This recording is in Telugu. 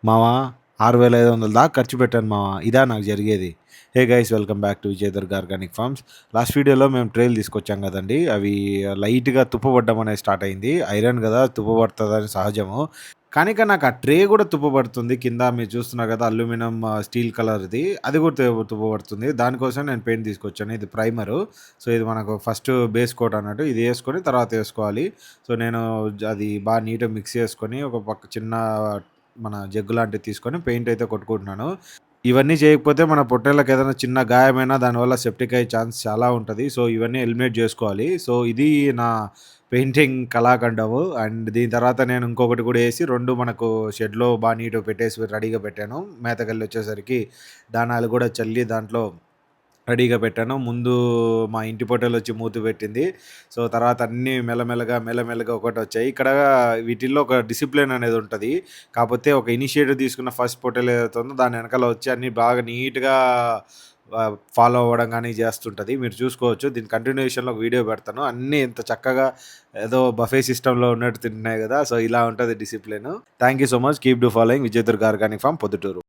మావా 6,500 దాకా ఖర్చు పెట్టాను మావా. ఇదా నాకు జరిగేది. Hey guys welcome back to Vijay Durga organic farms. Last వీడియోలో మేము ట్రేలు తీసుకొచ్చాం కదండీ! అవి లైట్‌గా తుప్పు పట్టడం అనేది స్టార్ట్ అయింది. ఐరన్ గదా! తుప్పు పడతదని సహజము. కానీ నాకు ఆ ట్రే గూడా తుప్పు పడుతుంది. కింద మీరు చూస్తున్నారు కదా! అల్యూమినియం స్టీల్ కలర్‌ది. అది కూడా తుప్పు పడుతుంది. దానికోసం నేను పెయింట్ తీసుకొచ్చాను. ఇది ప్రైమరు. సో, ఇది మనకు ఫస్ట్ బేస్ కోట్ అన్నట్టు. ఇది యేసుకొని తర్వాత యేసుకోవాలి. సో, నేను అది బాగా నీట్‌గా మిక్స్ చేసుకొని ఒక పక్క చిన్న మన జగ్గు లాంటిది తీసుకొని పెయింట్ అయితే కొట్టుకుంటున్నాను. ఇవన్నీ చేయకపోతే మన పొట్టేళ్ళకి ఏదైనా చిన్న గాయమైనా దానివల్ల సెప్టిక్ అయ్యే ఛాన్స్ చాలా ఉంటది. సో, ఇవన్నీ ఎలిమినేట్ జేసుకోవాలి. సో, ఇది నా పెయింటింగ్ కళాఖండము. అండ్ దీని తర్వాత నేను ఇంకొకటి కూడా ఏసి 2 మనకు షెడ్‌లో నీట్‌గా పెట్టేసి రెడీగా పెట్టాను. మేతకెళ్ళొచ్చేసరికి దానాలు గూడా చల్లి దాంట్లో రెడీగా పెట్టాను. ముందు మా ఇంటి పొట్టేలొచ్చి మూతి పెట్టింది. సో, తర్వాత అన్నీ మెల్లమెల్లగా ఒకటొచ్చాయి. ఇక్కడ వీటిల్లో ఒక డిసిప్లిన్ అనేదుంటది. కాపోతే ఒక ఇనిషియేటివ్ తీసుకున్న ఫస్ట్ పొట్టేలు ఏదైతే ఉందో దాని ఎనకాల వచ్చి అన్నీ బాగా నీట్‌గా ఫాలో అవ్వడం గాని చేస్తుంటది. మీరు చూసుకోవచ్చు. దీని కంటిన్యూయేషన్‌లో ఒక వీడియో పెడతాను. అన్నీ ఇంత చక్కగా ఏదో బఫే సిస్టమ్‌లో ఉన్నట్టు తింటున్నాయి గదా! సో, ఇలా ఉంటది discipline. Thank you so much. Keep following Vijay Durga organic farm Proddatur.